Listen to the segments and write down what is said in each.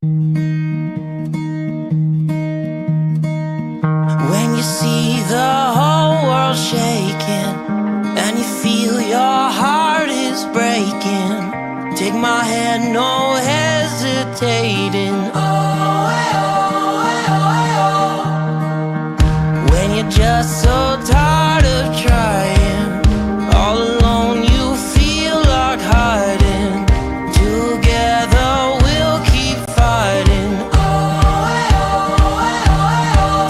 When you see the whole world shaking and you feel your heart is breaking, take my hand, no hesitating. When you're just so tired of trying, all alone you feel like hiding. Together we'll keep fighting.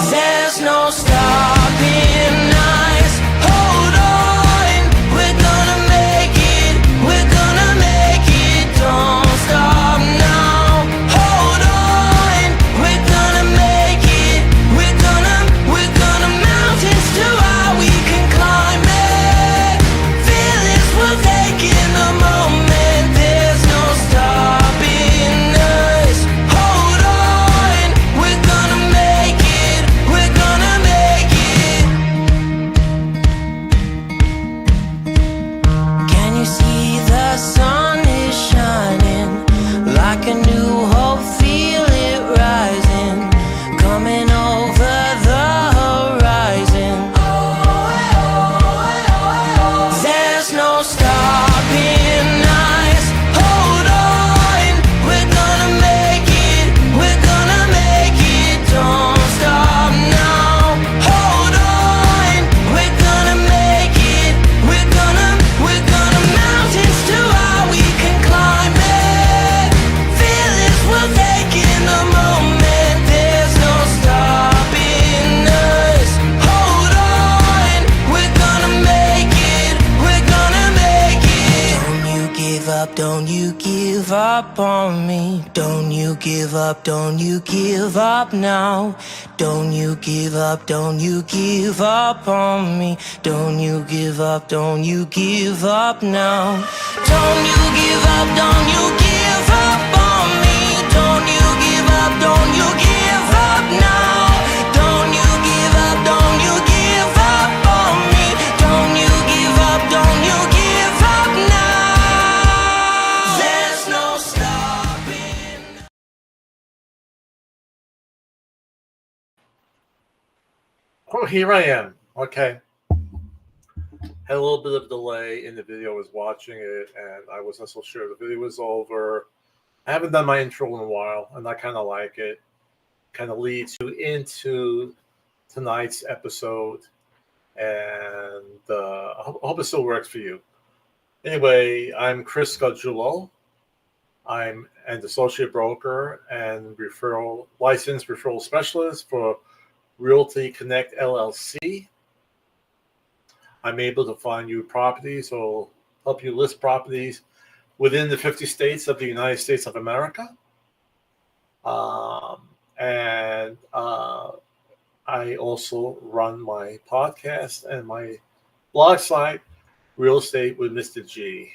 There's no stopping us. Hold on, we're gonna make it. We're gonna make it. Don't stop now. Hold on, we're gonna make it. We're gonna mountains too high we can climb it. Feel this, we're taking a moment. There's no stopping us. Hold on, we're gonna make it. We're gonna make it. Can you see the sun is shining like a new hope? Feel it rising, coming over the horizon. There's no stopping us. Hold on, we're gonna make it. We're gonna make it. Don't stop now. Hold on, we're gonna make it. We're gonna mountains too high we can climb it. Feel this, we're taking a moment. There's no stopping us. Hold on, we're gonna make it. We're gonna make it. Don't you give up, don't you give up on me. Don't you give up, don't you give up now. Don't you give up, don't you give up on me. Don't you give up, don't you give up now. Don't you give up, don't you give up on me. Don't you give up, don't you give up now. Don't you give up, don't you give up on me. Don't you give up, don't you give up now. There's no stopping. Oh, here I am. Okay. Had a little bit of delay in the video. I was watching it and I wasn't so sure the video was over. I haven't done my intro in a while and I kind of like it. Kind of leads you into tonight's episode. And I hope it still works for you. Anyway, I'm Chris Scudjulo. I'm an associate broker and licensed referral specialist for Realty Connect LLC. I'm able to find you properties or help you list properties within the 50 states of the United States of America. And I also run my podcast and my blog site, Real Estate with Mr. G.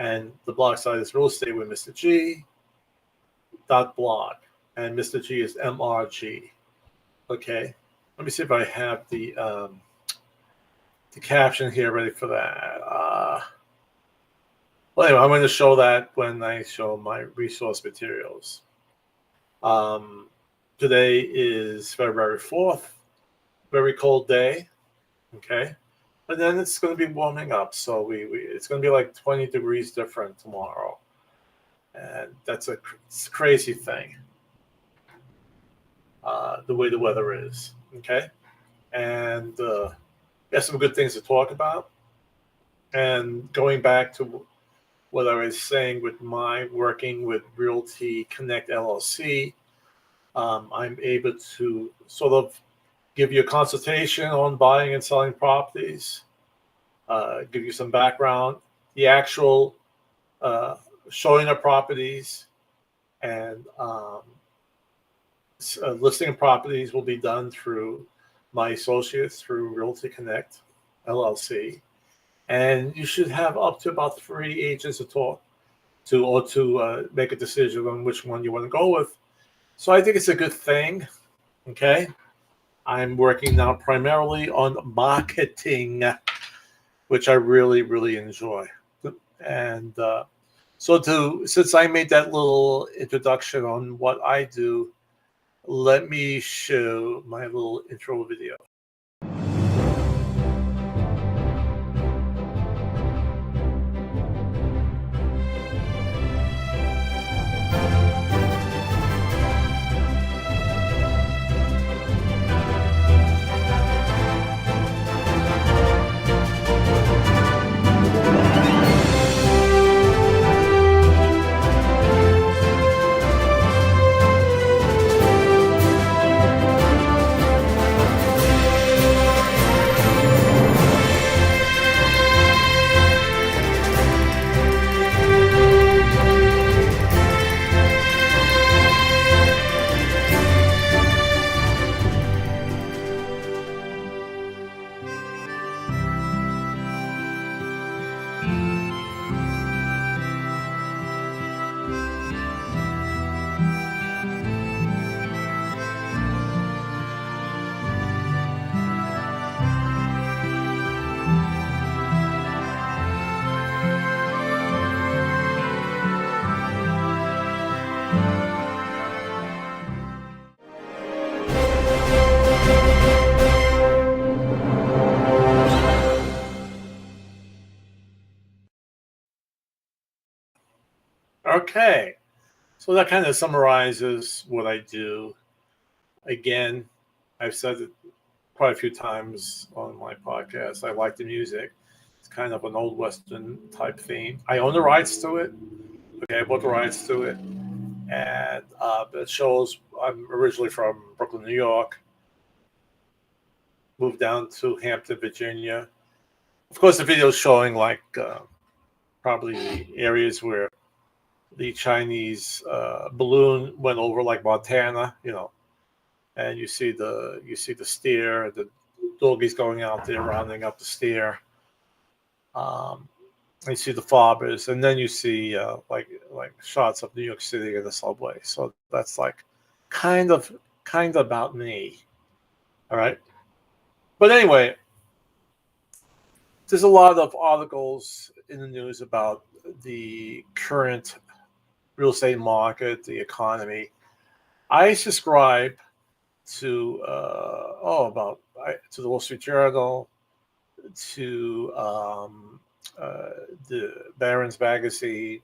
And the blog site is Real Estate with Mr. G .blog. And Mr. G is MRG. Okay. Let me see if I have the caption here ready for that. Well, anyway, I'm going to show that when I show my resource materials. Today is February 4th, very cold day, okay? But then it's going to be warming up, so it's going to be like 20 degrees different tomorrow. And that's it's a crazy thing, the way the weather is, okay? And we have some good things to talk about. And going back to what I was saying with my working with Realty Connect LLC, I'm able to sort of give you a consultation on buying and selling properties, give you some background, the actual showing of properties, and listing of properties will be done through my associates through Realty Connect LLC. And you should have up to about 3 agents to talk to or to make a decision on which one you want to go with. So I think it's a good thing, okay? I'm working now primarily on marketing, which I really, really enjoy. And Since I made that little introduction on what I do, let me show my little intro video. Okay, so that kind of summarizes what I do. Again, I've said it quite a few times on my podcast. I like the music. It's kind of an old Western type theme. I own the rights to it. Okay, I bought the rights to it. And it shows I'm originally from Brooklyn, New York. Moved down to Hampton, Virginia. Of course, the video is showing like probably the areas where the Chinese balloon went over, like Montana, and you see the steer, the doggies going out there rounding up the steer. You see the fobbers, and then you see like shots of New York City in the subway. So that's like kind of about me. All right. But anyway, there's a lot of articles in the news about the current real estate market, the economy. I subscribe to to the Wall Street Journal, to the Barron's Magazine,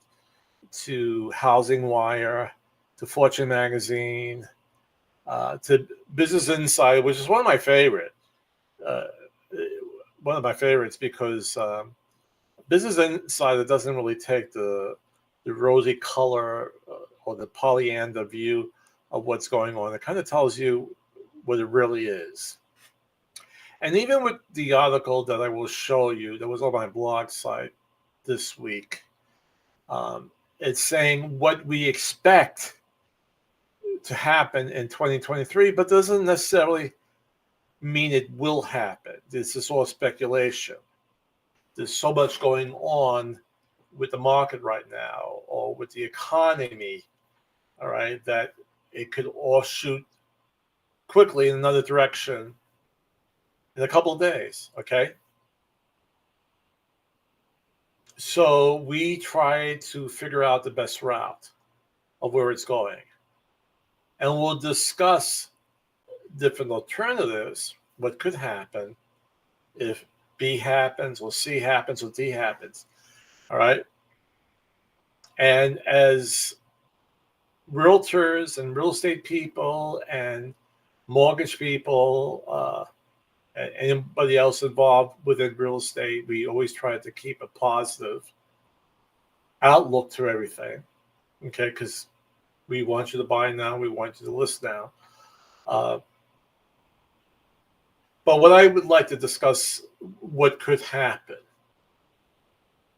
to Housing Wire, to Fortune Magazine, to Business Insider, which is one of my favorites because Business Insider doesn't really take the rosy color or the Pollyanna view of what's going on. It kind of tells you what it really is. And even with the article that I will show you that was on my blog site this week, it's saying what we expect to happen in 2023, but doesn't necessarily mean it will happen. This is all speculation. There's so much going on with the market right now, or with the economy, all right, that it could all shoot quickly in another direction in a couple of days, okay? So we try to figure out the best route of where it's going. And we'll discuss different alternatives, what could happen if B happens, or C happens, or D happens, all right? And as realtors and real estate people and mortgage people, and anybody else involved within real estate, we always try to keep a positive outlook to everything, okay? Because we want you to buy now, we want you to list now. But what I would like to discuss, what could happen.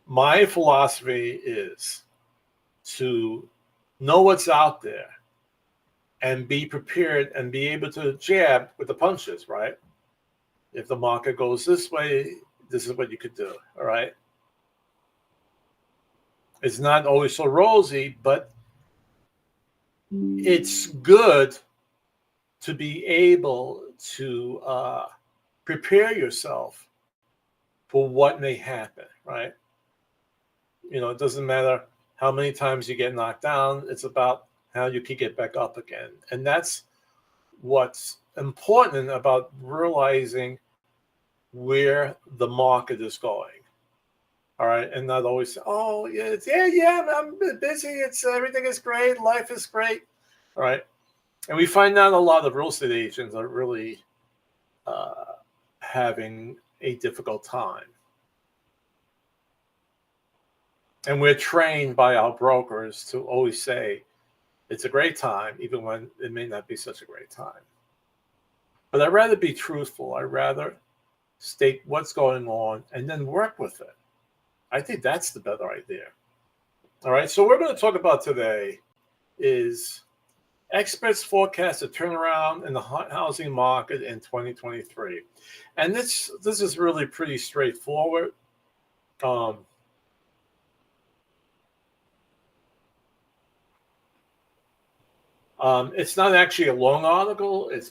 My philosophy is to know what's out there and be prepared and be able to jab with the punches, right? If the market goes this way, this is what you could do, all right? It's not always so rosy, but it's good to be able to prepare yourself for what may happen, right? It doesn't matter how many times you get knocked down. It's about how you can get back up again. And that's what's important about realizing where the market is going. All right. And not always, oh, yeah, I'm busy. It's everything is great. Life is great. All right. And we find out a lot of real estate agents are really having a difficult time. And we're trained by our brokers to always say it's a great time, even when it may not be such a great time. But I'd rather be truthful. I'd rather state what's going on and then work with it. I think that's the better idea. All right. So what we're going to talk about today is experts forecast a turnaround in the housing market in 2023. And this is really pretty straightforward. It's not actually a long article. It's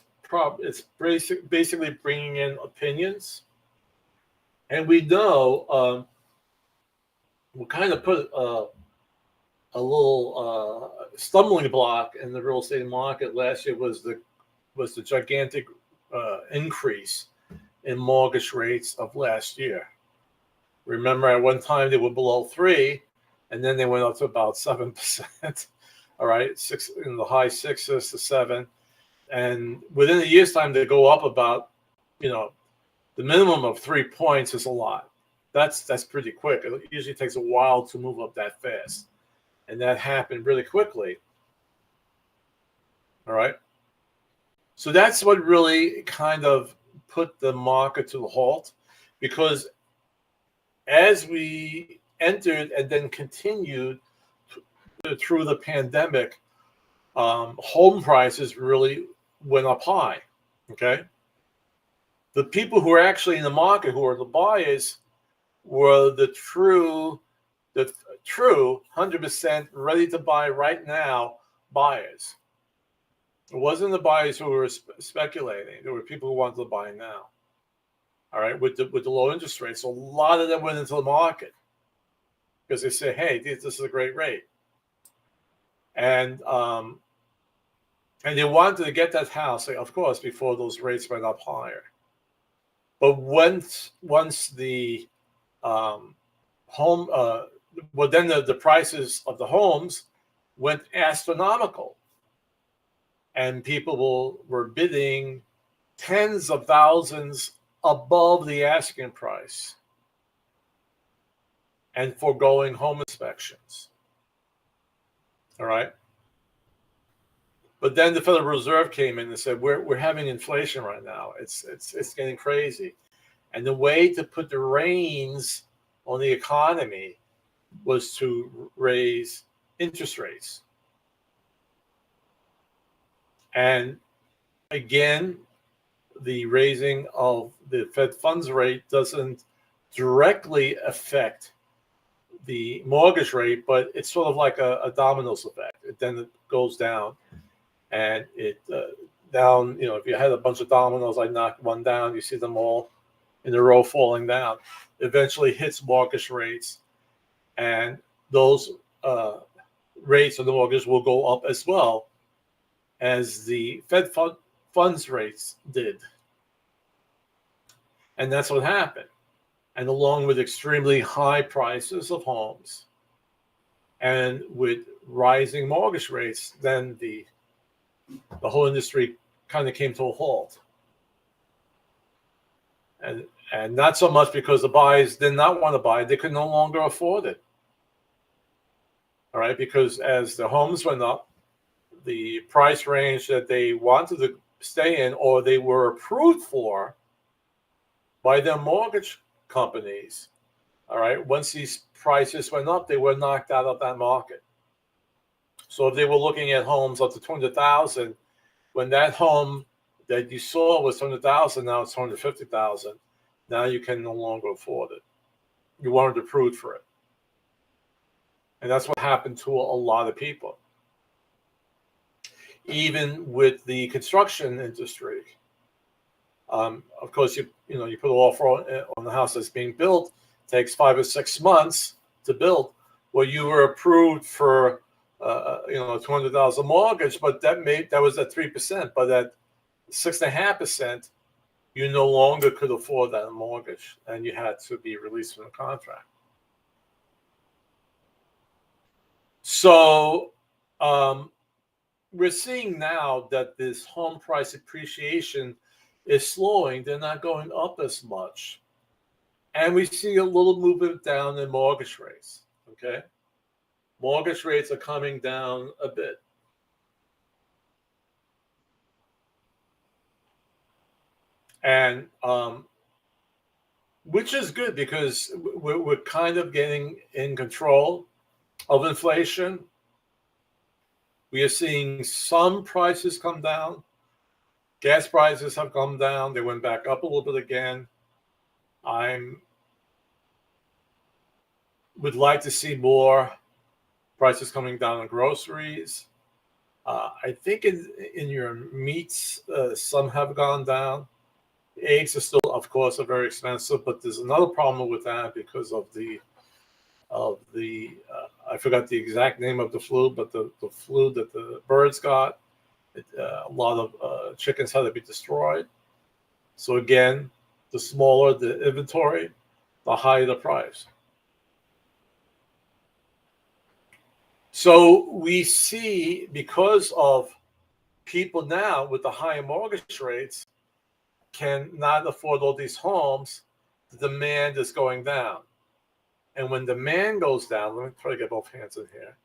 basically bringing in opinions. And we know we kind of put a little stumbling block in the real estate market last year was the gigantic increase in mortgage rates of last year. Remember, at one time they were below 3%, and then they went up to about 7%. All right, six in the high 6s to 7%, and within a year's time they go up about, the minimum of 3 points is a lot. That's pretty quick. It usually takes a while to move up that fast. And that happened really quickly. All right. So that's what really kind of put the market to a halt, because as we entered and then continued through the pandemic, home prices really went up high. Okay. The people who are actually in the market, who are the buyers, were the true 100% ready to buy right now buyers. It wasn't the buyers who were speculating. There were people who wanted to buy now. All right, with the low interest rates, so a lot of them went into the market because they say, "Hey, this is a great rate," and they wanted to get that house, of course, before those rates went up higher. But once the then the prices of the homes went astronomical, and people were bidding tens of thousands above the asking price and foregoing home inspections. All right. But then the Federal Reserve came in and said, we're having inflation right now. It's getting crazy. And the way to put the reins on the economy was to raise interest rates. And again, the raising of the Fed funds rate doesn't directly affect the mortgage rate, but it's sort of like a dominoes effect. Then it goes down, and it down. If you had a bunch of dominoes, I knocked one down. You see them all in a row falling down. Eventually hits mortgage rates, and those rates of the mortgage will go up as well as the Fed funds rates did. And that's what happened. And along with extremely high prices of homes and with rising mortgage rates, then the whole industry kind of came to a halt. And not so much because the buyers did not want to buy it, they could no longer afford it. All right, because as the homes went up, the price range that they wanted to stay in or they were approved for by their mortgage companies, all right, once these prices went up, they were knocked out of that market. So if they were looking at homes up to $200,000, when that home that you saw was $200,000, now it's $250,000. Now you can no longer afford it. You weren't approved for it. And that's what happened to a lot of people. Even with the construction industry. Of course, you put an offer on the house that's being built. It takes 5 or 6 months to build. well, you were approved for $200,000 mortgage, but that was at 3%, but at 6.5%, you no longer could afford that mortgage, and you had to be released from the contract. So we're seeing now that this home price appreciation is slowing. They're not going up as much. And we see a little movement down in mortgage rates, okay? Mortgage rates are coming down a bit. And which is good because we're kind of getting in control of inflation. We are seeing some prices come down. Gas prices have come down. They went back up a little bit again. I would like to see more prices coming down on groceries. I think in your meats, some have gone down. Eggs are still, of course, are very expensive, but there's another problem with that because of the I forgot the exact name of the flu, but the flu that the birds got, a lot of chickens had to be destroyed. So again, the smaller the inventory, the higher the price. So we see, because of people now with the higher mortgage rates cannot afford all these homes, the demand is going down. And when demand goes down, let me try to get both hands in here.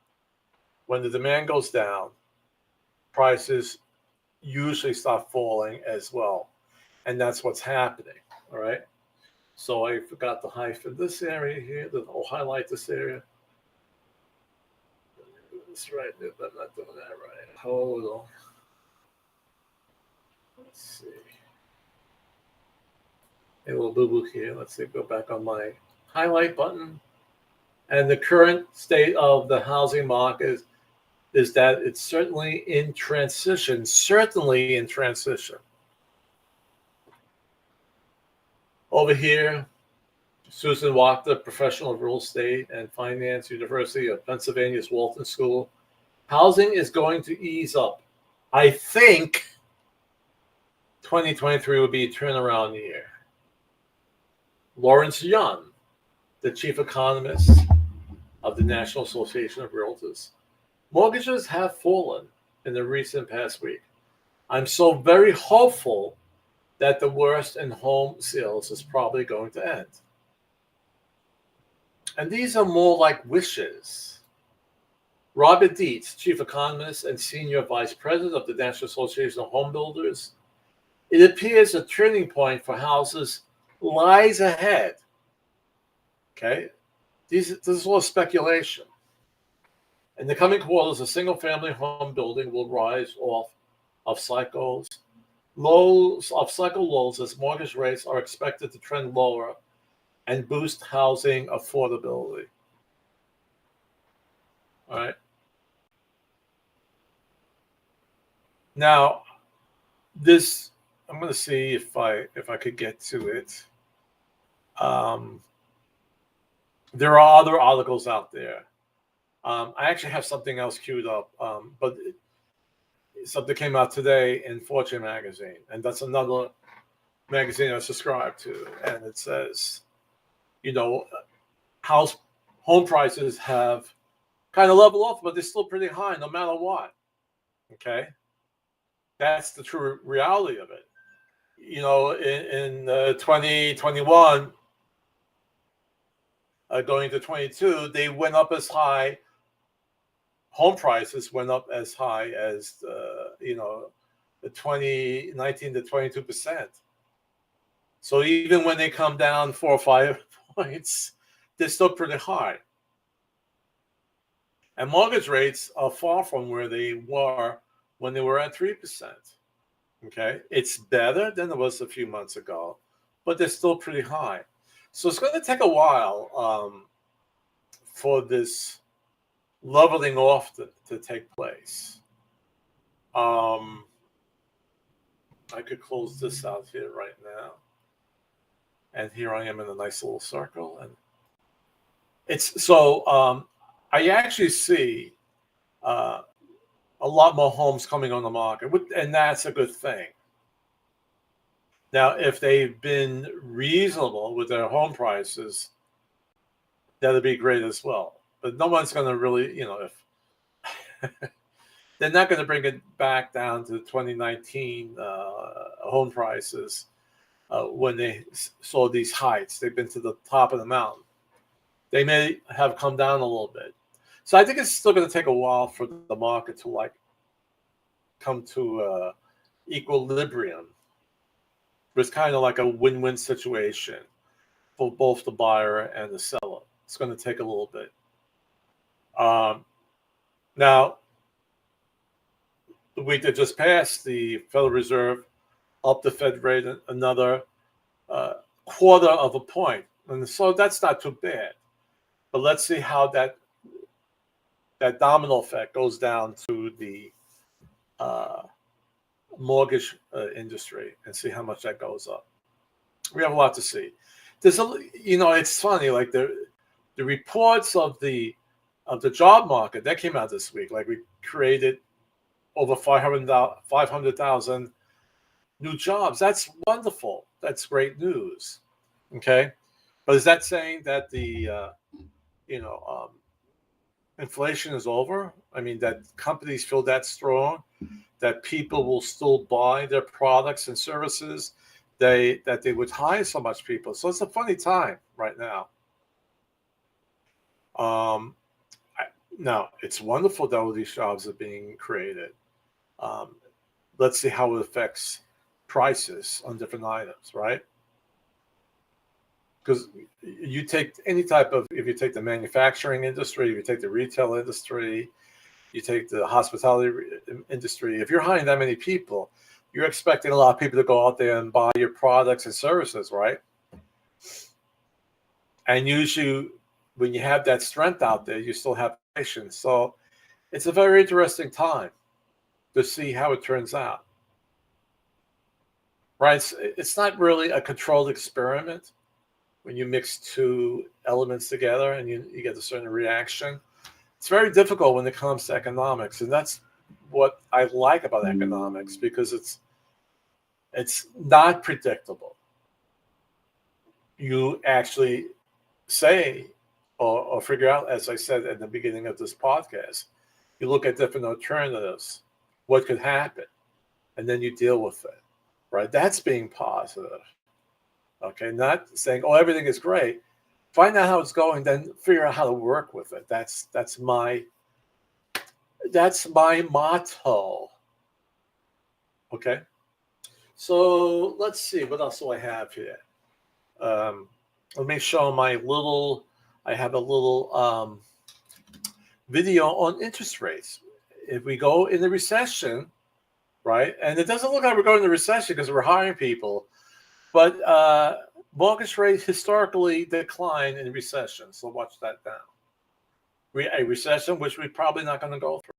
When the demand goes down, prices usually start falling as well. And that's what's happening, all right? So I forgot to hyphen this area here. I'll highlight this area. That's right. I'm not doing that right. Hold on. Let's see. A little boo-boo here. Let's see. Go back on my highlight button. And the current state of the housing market is that it's certainly in transition. Certainly in transition. Over here, Susan Wachter, professional of real estate and finance, University of Pennsylvania's Walton School. Housing is going to ease up. I think 2023 will be a turnaround year. Lawrence Young, the chief economist of the National Association of Realtors. Mortgages have fallen in the recent past week. I'm so very hopeful that the worst in home sales is probably going to end. And these are more like wishes. Robert Dietz, chief economist and senior vice president of the National Association of Home Builders. It appears a turning point for houses lies ahead. Okay? This is all speculation. In the coming quarters, a single-family home building will rise off of cycle lows as mortgage rates are expected to trend lower and boost housing affordability. All right. Now, this, I'm going to see if I could get to it. There are other articles out there. I actually have something else queued up, but something came out today in Fortune magazine, and that's another magazine I subscribe to, and it says, home prices have kind of leveled off, but they're still pretty high no matter what. Okay, that's the true reality of it. In 2021, going to 22, they went up as high. Home prices went up as high as the 2019 to 22%. So even when they come down 4 or 5 points, they're still pretty high. And mortgage rates are far from where they were when they were at 3%. Okay, it's better than it was a few months ago, but they're still pretty high. So it's going to take a while for this leveling off to take place. I could close this out here right now. And here I am in a nice little circle. And it's so I actually see a lot more homes coming on the market, and that's a good thing. Now, if they've been reasonable with their home prices, that'd be great as well. But no one's going to really, if they're not going to bring it back down to 2019 home prices when they saw these heights. They've been to the top of the mountain. They may have come down a little bit. So I think it's still going to take a while for the market to come to equilibrium. It's kind of like a win-win situation for both the buyer and the seller. It's going to take a little bit. Now, the week that just passed, the Federal Reserve upped the Fed rate another quarter of a point, and so that's not too bad. But let's see how that domino effect goes down to the mortgage industry and see how much that goes up. We have a lot to see. There's it's funny, like the reports of the job market that came out this week. Like, we created over 500,000 new jobs. That's wonderful. That's great news. Okay, but is that saying that the inflation is over? I mean, that companies feel that strong that people will still buy their products and services, that they would hire so much people. So it's a funny time right now. Now, it's wonderful that all these jobs are being created. Let's see how it affects prices on different items, right? Because you take any type of, if you take the manufacturing industry, if you take the retail industry, you take the hospitality industry, if you're hiring that many people, you're expecting a lot of people to go out there and buy your products and services, right? And usually when you have that strength out there, you still have patience. So it's a very interesting time to see how it turns out, right? It's not really a controlled experiment when you mix two elements together and you get a certain reaction. It's very difficult when it comes to economics, and that's what I like about economics, because it's not predictable. You actually say or figure out, as I said at the beginning of this podcast, you look at different alternatives, what could happen, and then you deal with it, right? That's being positive. Okay, not saying, oh, everything is great. Find out how it's going, then figure out how to work with it. That's my motto. Okay, so let's see, what else do I have here? Let me show I have a little video on interest rates. If we go in the recession, right, and it doesn't look like we're going into recession because we're hiring people, but mortgage rates historically decline in recession. So watch that now. A recession, which we're probably not going to go through.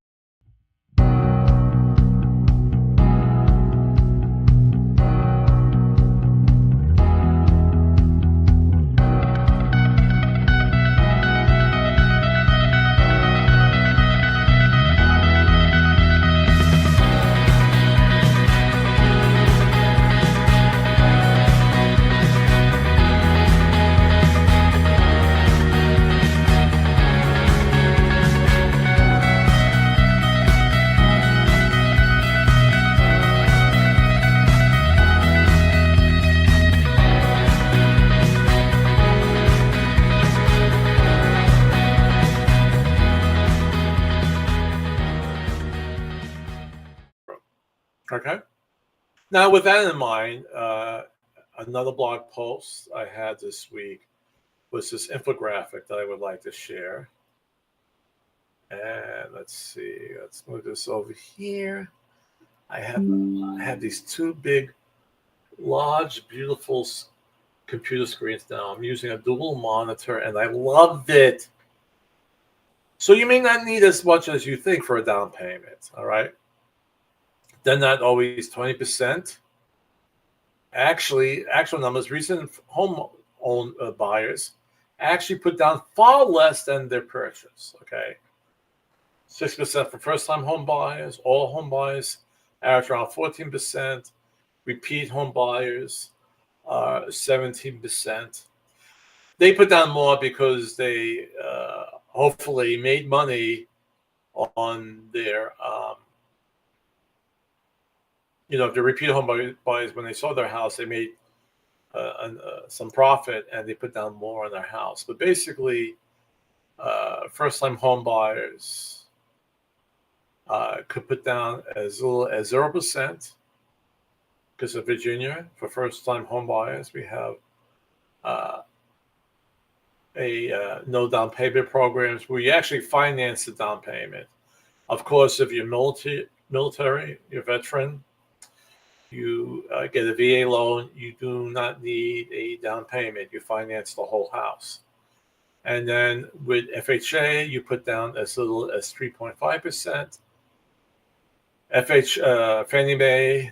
Okay. Now, with that in mind, another blog post I had this week was this infographic that I would like to share. And let's see, let's move this over here. I have these two big, large, beautiful computer screens now. I'm using a dual monitor, and I love it. So you may not need as much as you think for a down payment, all right? They're not always 20%. Actually, actual numbers, recent home buyers actually put down far less than their purchase. Okay, 6% for first-time home buyers. All home buyers average around 14%. Repeat home buyers are 17%. They put down more because they hopefully made money on their, the repeat home buyers, when they sold their house, they made some profit and they put down more on their house. But basically, first-time home buyers could put down as little as 0%. Because of Virginia, for first-time home buyers, we have no down payment programs where you actually finance the down payment. Of course, if you're military, you're a veteran, you get a VA loan, you do not need a down payment. You finance the whole house. And then with FHA, you put down as little as 3.5%. Fannie Mae,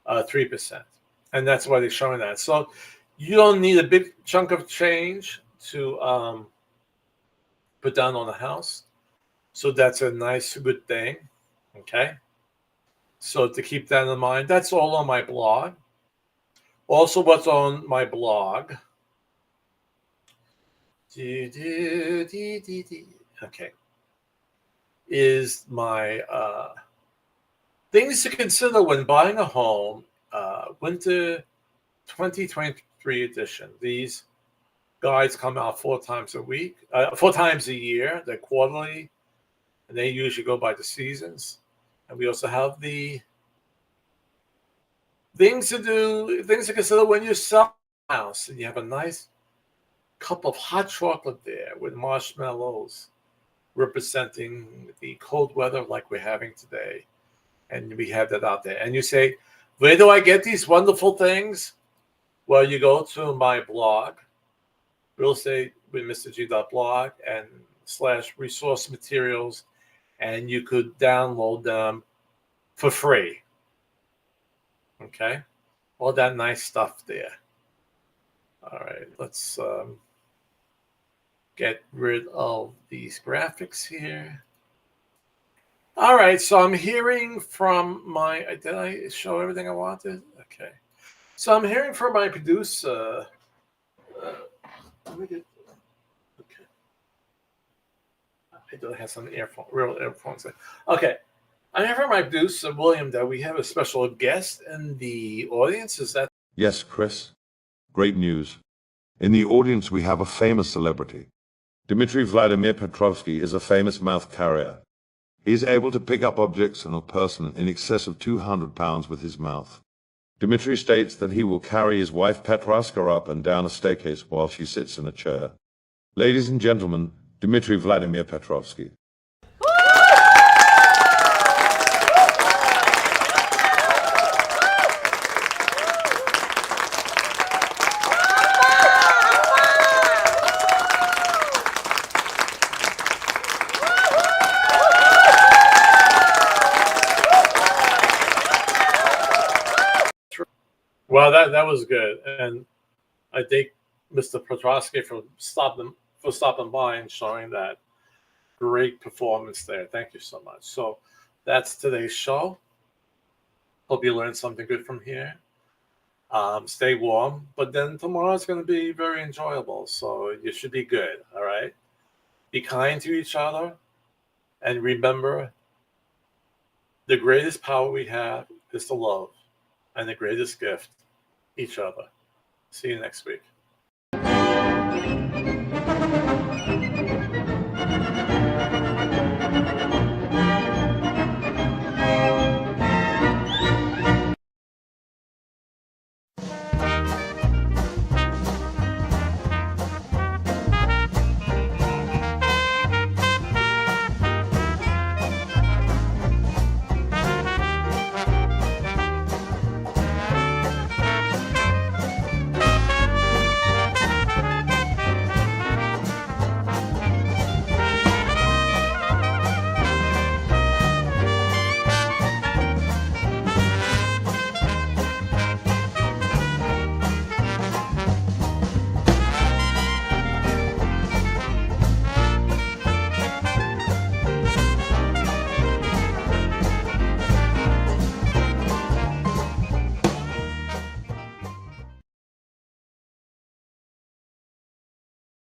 3%. And that's why they're showing that. So you don't need a big chunk of change to put down on the house. So that's a nice, good thing. Okay. So to keep that in mind, that's all on my blog. Also, what's on my blog? Okay. Is my things to consider when buying a home, winter 2023 edition. These guides come out 4 times a year. They're quarterly, and they usually go by the seasons. And we also have the things to consider when you sell a house and you have a nice cup of hot chocolate there with marshmallows representing the cold weather like we're having today. And we have that out there. And you say, where do I get these wonderful things? Well, you go to my blog, real estate with Mr. G.blog and /resource materials, and you could download them for free. Okay, all that nice stuff there. All right, let's get rid of these graphics here. All right, so I'm hearing from my, did I show everything I wanted? Okay. So I'm hearing from my producer. Let me get, okay. I do have some real earphones. Okay. I'm hearing from my producer, William, that we have a special guest in the audience. Is that? Yes, Chris. Great news. In the audience, we have a famous celebrity. Dmitry Vladimir Petrovsky is a famous mouth carrier. He is able to pick up objects and a person in excess of 200 pounds with his mouth. Dmitry states that he will carry his wife Petroska up and down a staircase while she sits in a chair. Ladies and gentlemen, Dmitry Vladimir Petrovsky. Well, that was good, and I thank Mr. Petrosky for stopping by and showing that great performance there. Thank you so much. So that's today's show. Hope you learned something good from here. Stay warm, but then tomorrow's going to be very enjoyable. So you should be good. All right. Be kind to each other, and remember, the greatest power we have is to love, and the greatest gift, each other. See you next week.